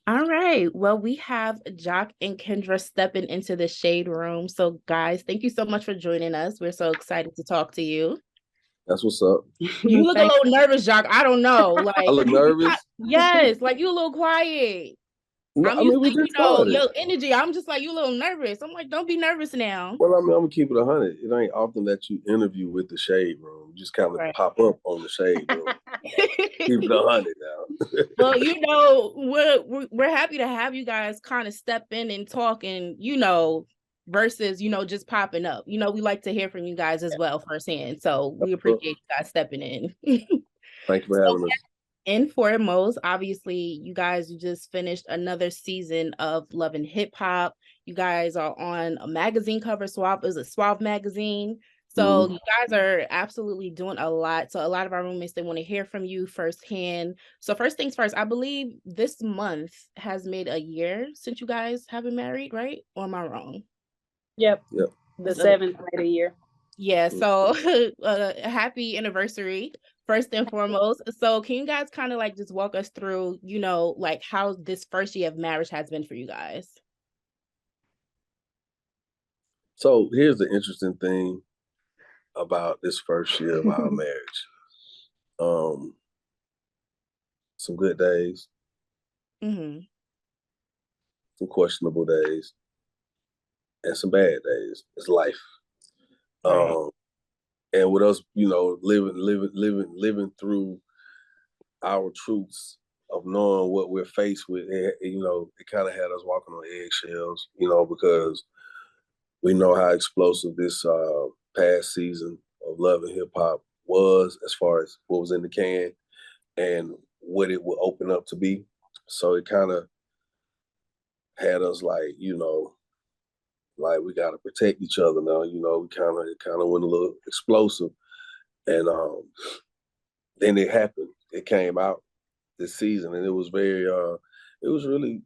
All right. Well, we have Jock and Kendra stepping into the shade room. So, guys, thank you so much for joining us. We're so excited to talk to you. That's what's up. You look a Thank little nervous, Jock. I don't know. I Like, look nervous. yes, like you a little quiet. No, I'm I used mean we to, just started. your energy. I'm just like, you a little nervous. I'm like, don't be nervous now. Well, I mean, I'm gonna keep it 100. It ain't often that you interview with the shade room. You just kind of Right. pop up on the shade room. Keep it 100 now. Well, we're happy to have you guys kind of step in and talk and versus just popping up. We like to hear from you guys as well firsthand. So we appreciate you guys stepping in. Thank you for So having us. and foremost, obviously, you guys just finished another season of Love and Hip Hop. You guys are on a magazine cover, Suave is a Suave magazine. So you guys are absolutely doing a lot. So a lot of our roommates, they want to hear from you firsthand. So first things first, I believe this month has made a year since you guys have been married, right? Or am I wrong? Yep. Yep. The 7th made a year. Yeah, so happy anniversary first and foremost. So can you guys kind of like just walk us through, like how this first year of marriage has been for you guys? So here's the interesting thing about this first year of our marriage. Some good days, Mm-hmm. some questionable days, and some bad days. It's life. Right. And with us, living through our truths of knowing what we're faced with, it kind of had us walking on eggshells, because we know how explosive this past season of Love and Hip Hop was as far as what was in the can and what it would open up to be. So it kind of had us like we got to protect each other now. We kind of went a little explosive, and then it happened. It came out this season, and it was it was really,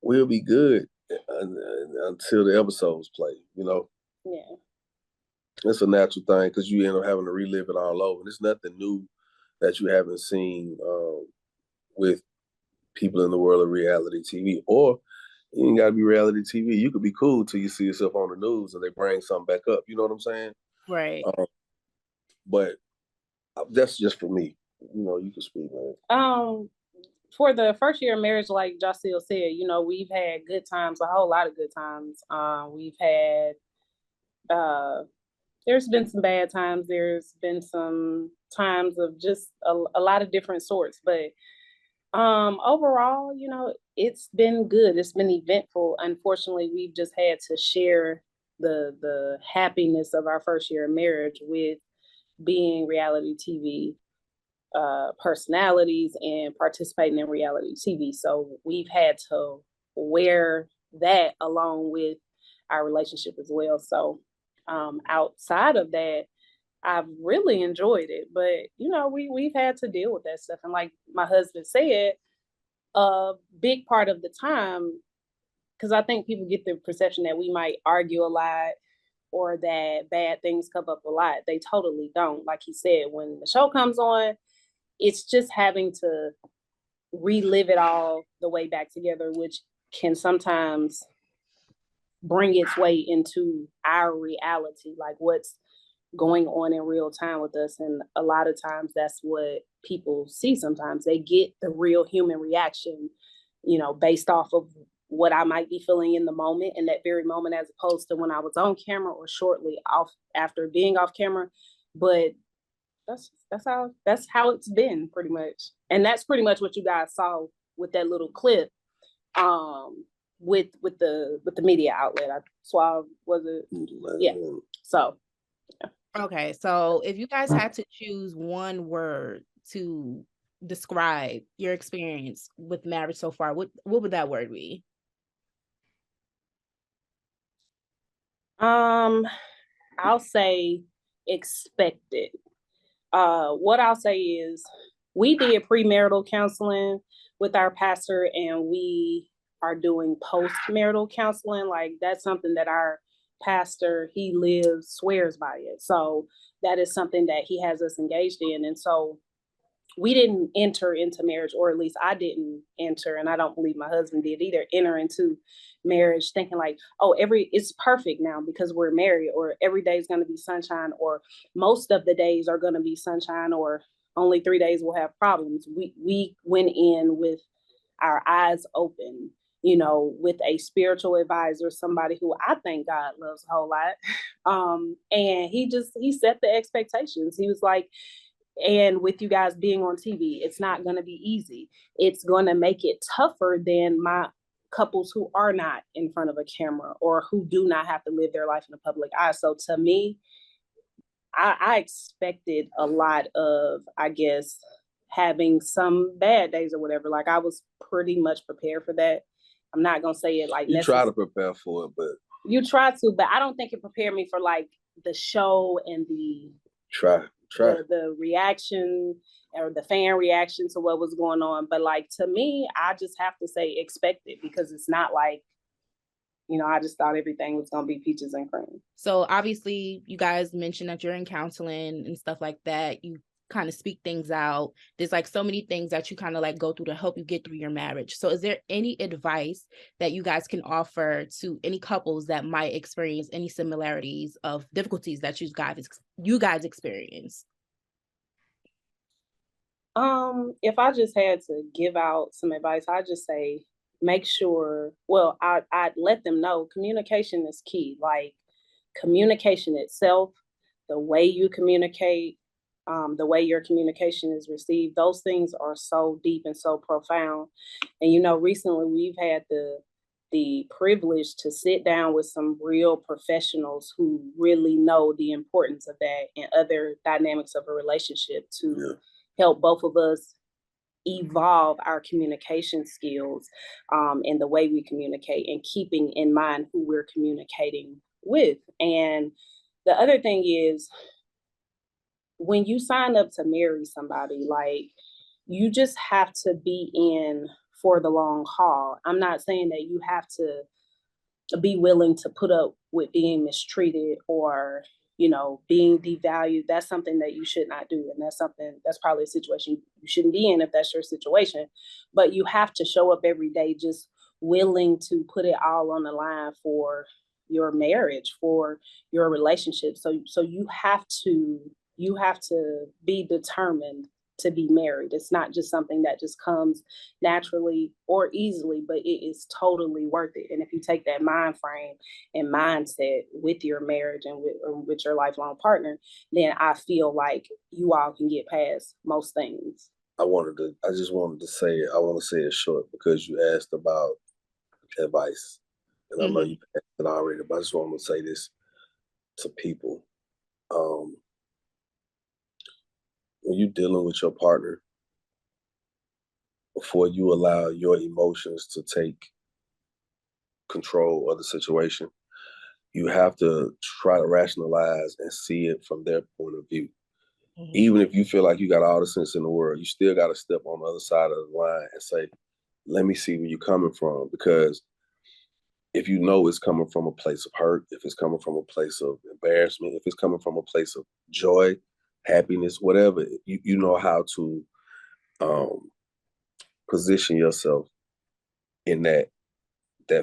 we'll be good until the episodes play. Yeah. It's a natural thing because you end up having to relive it all over. And it's nothing new that you haven't seen with people in the world of reality TV. Or you ain't got to be reality TV. You could be cool till you see yourself on the news and they bring something back up. You know what I'm saying? Right. But that's just for me. You can speak, man. For the first year of marriage, like Jocelyn said, we've had good times, a whole lot of good times. We've had there's been some bad times. There's been some times of just a lot of different sorts. But overall, it's been good. It's been eventful. Unfortunately, we've just had to share the happiness of our first year of marriage with being reality TV personalities and participating in reality TV. So we've had to wear that along with our relationship as well. So outside of that, I've really enjoyed it. But we've had to deal with that stuff. And like my husband said, a big part of the time, because I think people get the perception that we might argue a lot or that bad things come up a lot. They totally don't. Like he said, when the show comes on, it's just having to relive it all the way back together, which can sometimes bring its way into our reality, like what's going on in real time with us. And a lot of times that's what people see. Sometimes they get the real human reaction, based off of what I might be feeling in the moment, in that very moment, as opposed to when I was on camera or shortly off after being off camera. But that's how it's been pretty much. And that's pretty much what you guys saw with that little clip with the media outlet. Suave was it? Yeah. So yeah. Okay, so if you guys had to choose one word to describe your experience with marriage so far, what would that word be? I'll say expected. What I'll say is we did premarital counseling with our pastor, and we are doing post-marital counseling. Like that's something that our pastor, he lives, swears by it. So that is something that he has us engaged in. And so we didn't enter into marriage, or at least I didn't enter, and I don't believe my husband did either, enter into marriage thinking like, oh, it's perfect now because we're married, or every day is going to be sunshine, or most of the days are going to be sunshine, or only 3 days will have problems. We went in with our eyes open, you know, with a spiritual advisor, somebody who I think God loves a whole lot. And he set the expectations. He was like, and with you guys being on TV, it's not going to be easy. It's going to make it tougher than my couples who are not in front of a camera or who do not have to live their life in the public eye. So to me, I expected a lot of, I guess, having some bad days or whatever. Like I was pretty much prepared for that. I'm not going to say it like you try to prepare for it, but you try to, but I don't think it prepared me for like the show and the the reaction or the fan reaction to what was going on. But like, to me, I just have to say expect it, because it's not like, you know, I just thought everything was going to be peaches and cream. So obviously you guys mentioned that you're in counseling and stuff like that. You kind of speak things out. There's like so many things that you kind of like go through to help you get through your marriage. So is there any advice that you guys can offer to any couples that might experience any similarities of difficulties that you guys experience? If I just had to give out some advice, I'd just say make sure, well, I'd let them know communication is key. Like communication itself, the way you communicate, the way your communication is received, those things are so deep and so profound. And you know, recently we've had the privilege to sit down with some real professionals who really know the importance of that and other dynamics of a relationship to help both of us evolve our communication skills, and the way we communicate, and keeping in mind who we're communicating with. And the other thing is, when you sign up to marry somebody, like, you just have to be in for the long haul. I'm not saying that you have to be willing to put up with being mistreated or, you know, being devalued. That's something that you should not do. And that's probably a situation you shouldn't be in if that's your situation. But you have to show up every day just willing to put it all on the line for your marriage, for your relationship. So you have to be determined to be married. It's not just something that just comes naturally or easily, but it is totally worth it. And if you take that mind frame and mindset with your marriage and with your lifelong partner, then I feel like you all can get past most things. I just wanted to say it. I want to say it short because you asked about advice. And I know you asked it already, but I just want to say this to people. When you're dealing with your partner, before you allow your emotions to take control of the situation, you have to try to rationalize and see it from their point of view. Even if you feel like you got all the sense in the world, you still got to step on the other side of the line and say, let me see where you're coming from. Because if you know it's coming from a place of hurt, if it's coming from a place of embarrassment, if it's coming from a place of joy, happiness, whatever, you know how to position yourself in that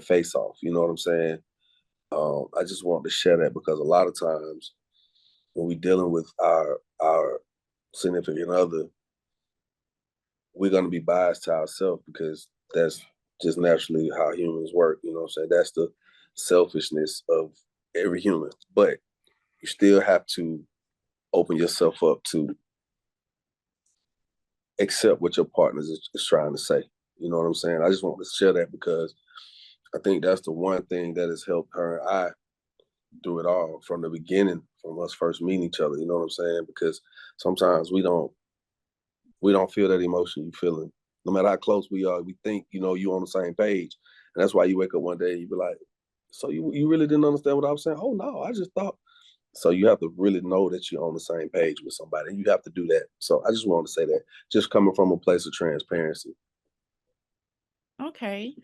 face off. You know what I'm saying? I just want to share that because a lot of times when we're dealing with our significant other, we're going to be biased to ourselves because that's just naturally how humans work. You know what I'm saying? That's the selfishness of every human. But you still have to open yourself up to accept what your partner is trying to say. You know what I'm saying? I just want to share that because I think that's the one thing that has helped her and I do it all from the beginning, from us first meeting each other. You know what I'm saying? Because sometimes we don't feel that emotion you feeling. No matter how close we are, we think, you know, you on the same page. And that's why you wake up one day and you be like, so you really didn't understand what I was saying? Oh, no, I just thought. So you have to really know that you're on the same page with somebody. And you have to do that. So I just wanted to say that, just coming from a place of transparency. Okay.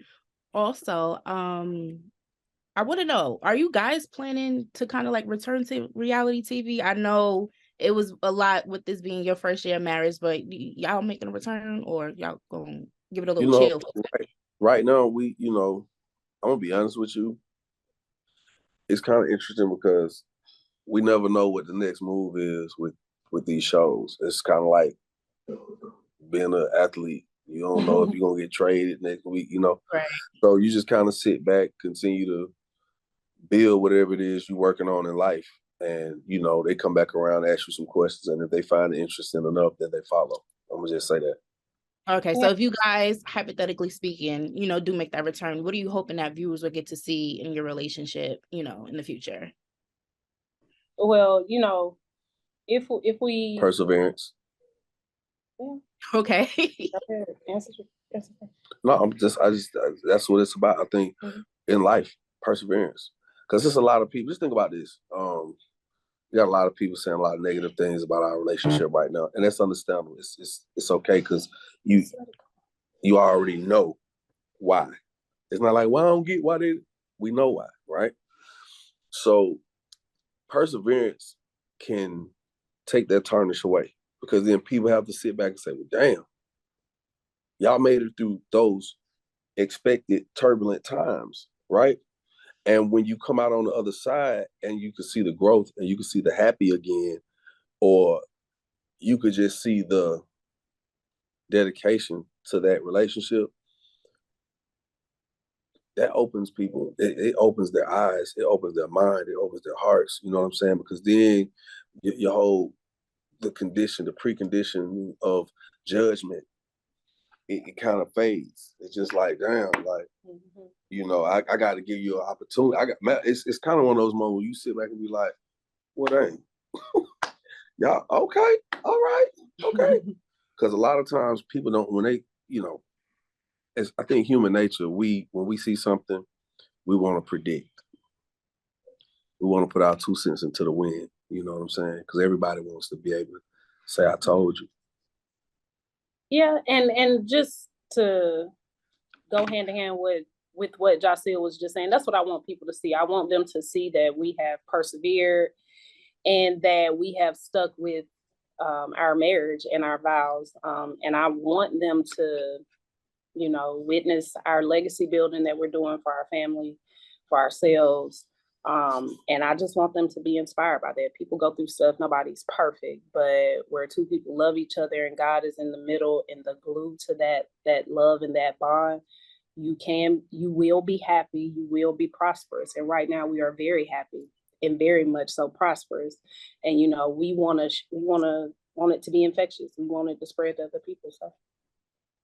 Also, I want to know, are you guys planning to kind of like return to reality TV? I know it was a lot with this being your first year of marriage, but y'all making a return, or y'all gonna give it a little chill? Right now, I'm gonna be honest with you. It's kind of interesting because we never know what the next move is with these shows. It's kind of like being an athlete. You don't know if you're gonna get traded next week, Right. So you just kind of sit back, continue to build whatever it is you're working on in life. And, they come back around, ask you some questions, and if they find it interesting enough, then they follow. I'm gonna just say that. Okay, so if you guys, hypothetically speaking, do make that return, what are you hoping that viewers will get to see in your relationship, in the future? Well, if we Perseverance. Yeah. Okay. Answer. No, that's what it's about. I think in life, perseverance, because there's a lot of people. Just think about this. We got a lot of people saying a lot of negative things about our relationship right now, and that's understandable. It's okay because you already know why. It's not like, well, I don't get why we know why, right? So perseverance can take that tarnish away, because then people have to sit back and say, well, damn, y'all made it through those expected turbulent times, right? And when you come out on the other side and you can see the growth and you can see the happy again, or you could just see the dedication to that relationship, that opens people. It opens their eyes. It opens their mind. It opens their hearts. You know what I'm saying? Because then your whole, the precondition of judgment, it kind of fades. It's just like, damn, like, I got to give you an opportunity. It's kind of one of those moments where you sit back and be like, well, dang, y'all, okay, all right, okay. Because a lot of times people don't, when they, I think human nature, when we see something, we want to predict. We want to put our 2 cents into the wind. You know what I'm saying? Because everybody wants to be able to say, I told you. Yeah, and just to go hand in hand with what Jacelle was just saying, that's what I want people to see. I want them to see that we have persevered and that we have stuck with our marriage and our vows. And I want them to, witness our legacy building that we're doing for our family, for ourselves. And I just want them to be inspired by that. People go through stuff. Nobody's perfect, but where two people love each other and God is in the middle and the glue to that love and that bond, you will be happy. You will be prosperous. And right now we are very happy and very much so prosperous. And, we want it to be infectious. We want it to spread to other people. So.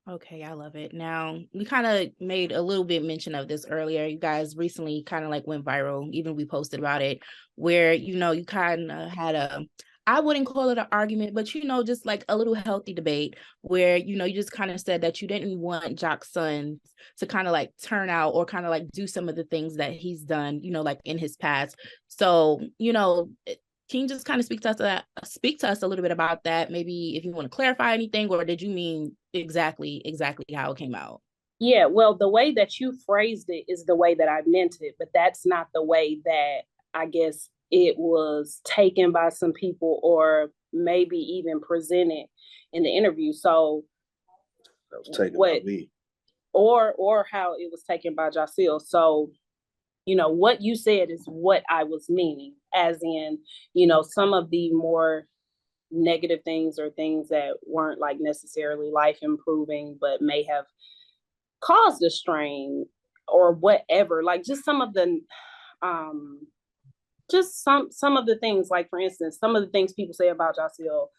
Okay, I love it. Now, we kind of made a little bit mention of this earlier. You guys recently kind of like went viral. Even we posted about it, where, you kind of had I wouldn't call it an argument, but, just like a little healthy debate where, you just kind of said that you didn't want Jacques' son to kind of like turn out or kind of like do some of the things that he's done, like in his past. So, can you just kind of speak to us a little bit about that? Maybe if you want to clarify anything, or did you mean exactly how it came out? Yeah, well, the way that you phrased it is the way that I meant it, but that's not the way that I guess it was taken by some people, or maybe even presented in the interview. So that was taken by me, or how it was taken by Jacelle. So what you said is what I was meaning, as in, some of the more negative things or things that weren't like necessarily life improving, but may have caused a strain or whatever, like just some of the, some of the things, like for instance, some of the things people say about Jacelle,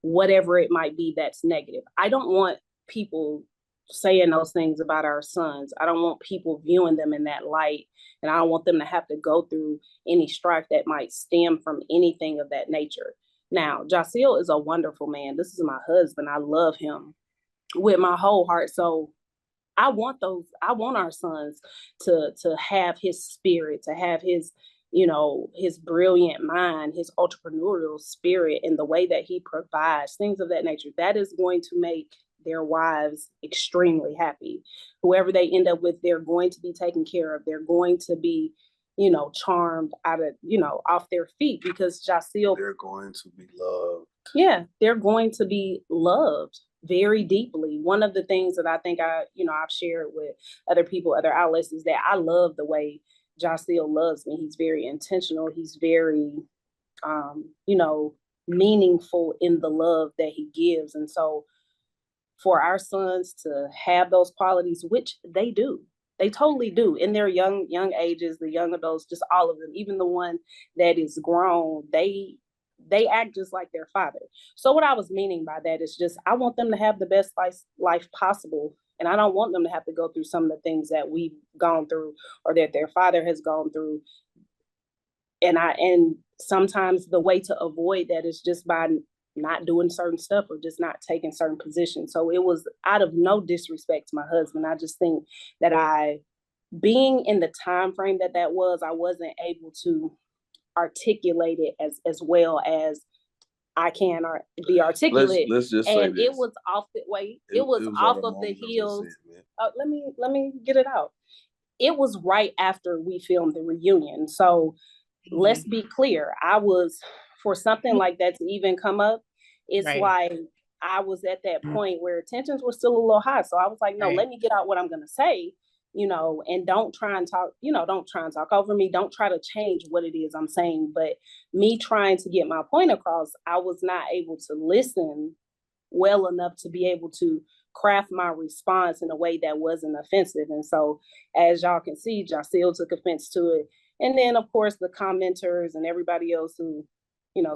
whatever it might be, that's negative. I don't want people saying those things about our sons. I don't want people viewing them in that light, and I don't want them to have to go through any strife that might stem from anything of that nature. Now, Jacelle is a wonderful man. This is my husband. I love him with my whole heart. So I want our sons to have his spirit, to have his, his brilliant mind, his entrepreneurial spirit, and the way that he provides, things of that nature. That is going to make their wives extremely happy. Whoever they end up with, they're going to be taken care of. They're going to be, charmed out of, off their feet, because Jaceel, they're going to be loved. Yeah, they're going to be loved very deeply. One of the things that I think I've shared with other people, other outlets, is that I love the way Jaceel loves me. He's very intentional. He's very, meaningful in the love that he gives. And so for our sons to have those qualities, which they do, they totally do in their young ages, the young adults, just all of them, even the one that is grown, they act just like their father. So what I was meaning by that is just, I want them to have the best life possible. And I don't want them to have to go through some of the things that we've gone through or that their father has gone through. And sometimes the way to avoid that is just by not doing certain stuff or just not taking certain positions. So it was out of no disrespect to my husband. I just think that being in the time frame that was, I wasn't able to articulate it as well as I can be articulate. Let's just and say it was off the way. It was off of the heels. Let me get it out. It was right after we filmed the reunion. So let's be clear. For something like that to even come up, it's right. Like I was at that point where tensions were still a little high. So I was like, no, right. Let me get out what I'm going to say, and don't try and talk over me. Don't try to change what it is I'm saying. But me trying to get my point across, I was not able to listen well enough to be able to craft my response in a way that wasn't offensive. And so, as y'all can see, Jaceel took offense to it. And then, of course, the commenters and everybody else who,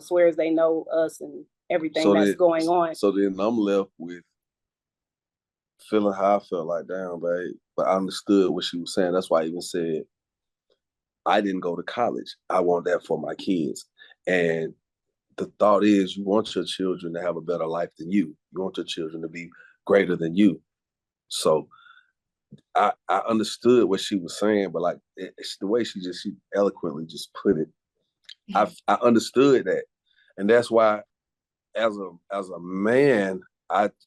swears they know us and everything that's going on. So then I'm left with feeling how I felt like, damn, babe. But I understood what she was saying. That's why I even said, I didn't go to college. I want that for my kids. And the thought is, you want your children to have a better life than you. You want your children to be greater than you. So I understood what she was saying, but like it's the way she eloquently just put it. I understood that, and that's why, as a man,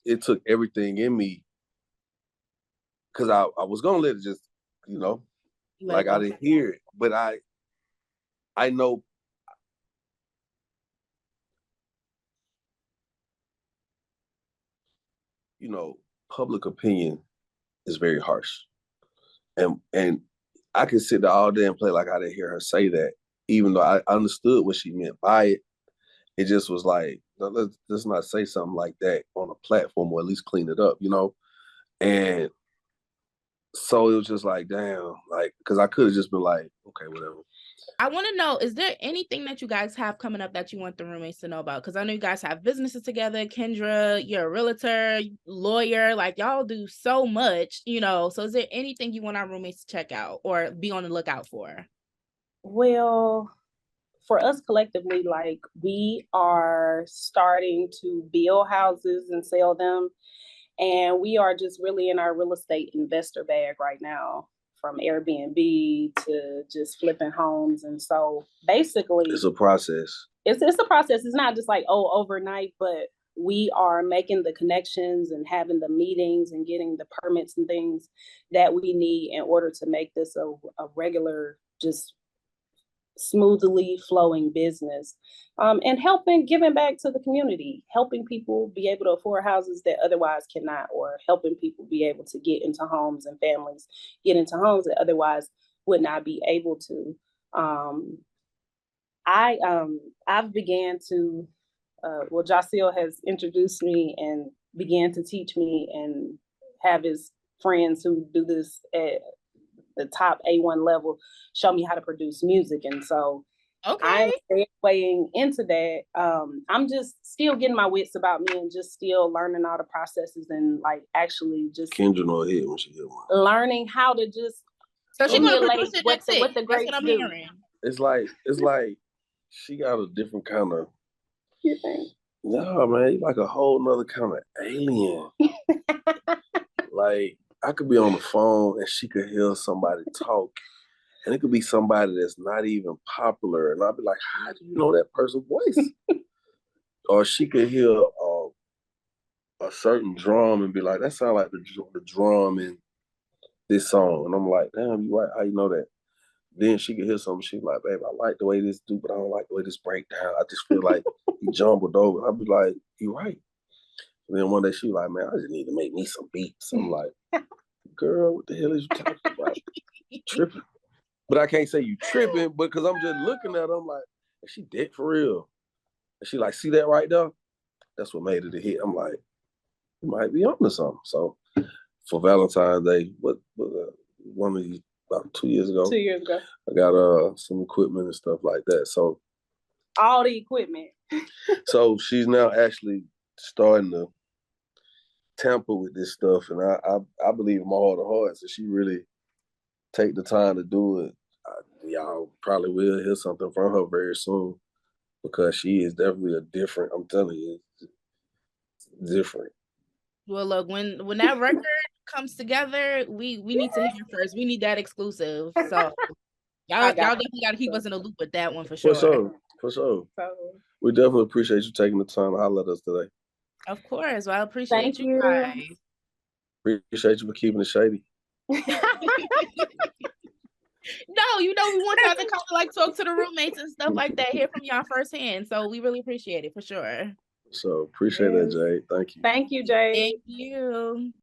it took everything in me, because I was gonna let it just, like I didn't hear it, but I know. Public opinion is very harsh. And I could sit there all day and play like I didn't hear her say that, even though I understood what she meant by it. It just was like, let's not say something like that on a platform, or at least clean it up, And so it was just like, damn, like, because I could have just been like, okay, whatever. I want to know, is there anything that you guys have coming up that you want the roommates to know about? Because I know you guys have businesses together. Kendra, you're a realtor, lawyer, like y'all do so much, So is there anything you want our roommates to check out or be on the lookout for? Well, for us collectively, like we are starting to build houses and sell them. And we are just really in our real estate investor bag right now, from Airbnb to just flipping homes. And so basically it's a process. It's a process. It's not just like, overnight, but we are making the connections and having the meetings and getting the permits and things that we need in order to make this a regular, just smoothly flowing business, and giving back to the community, helping people be able to afford houses that otherwise cannot, or helping people be able to get into homes, and families get into homes that otherwise would not be able to. I've began to, Jaceel has introduced me and began to teach me, and have his friends who do this at the top A1 level show me how to produce music. And so I'm segueing into that. I'm just still getting my wits about me and just still learning all the processes, and like actually just Kendra know her head when she hear one. Learning how to just emulate what the greats do. It's like she got a different kind of. You think? No, man, you like a whole nother kind of alien. Like, I could be on the phone and she could hear somebody talk, and it could be somebody that's not even popular, and I'll be like, how do you know that person's voice? Or she could hear a certain drum and be like, that sounds like the drum in this song, and I'm like, damn, you right? How you know that? then she could hear something. She's like, babe, I like the way this do, but I don't like the way this break down. I just feel like he jumbled over. I'd be like, you right. And then one day she was like, man, I just need to make me some beats. I'm like, girl, what the hell is you talking about? You tripping. But I can't say you tripping because I'm just looking at her. I'm like, is she dead for real? And she like, see that right there? That's what made it a hit. I'm like, you might be onto something. So for Valentine's Day, one of these, about 2 years ago. 2 years ago. I got some equipment and stuff like that. So all the equipment. So she's now actually starting to tamper with this stuff, and I believe in my heart of hearts that she really take the time to do it. Y'all probably will hear something from her very soon because she is definitely a different. I'm telling you, it's different. Well, look, when that record comes together, we need to hear first. We need that exclusive. So y'all definitely got to keep us in the loop with that one for sure. For sure. We definitely appreciate you taking the time to holler at us today. Of course. Well, I appreciate Thank you guys. Appreciate you for keeping it shady. No, we want y'all to kind of like talk to the roommates and stuff like that, hear from y'all firsthand. So we really appreciate it for sure. So appreciate that, Jade. Thank you. Thank you, Jade. Thank you.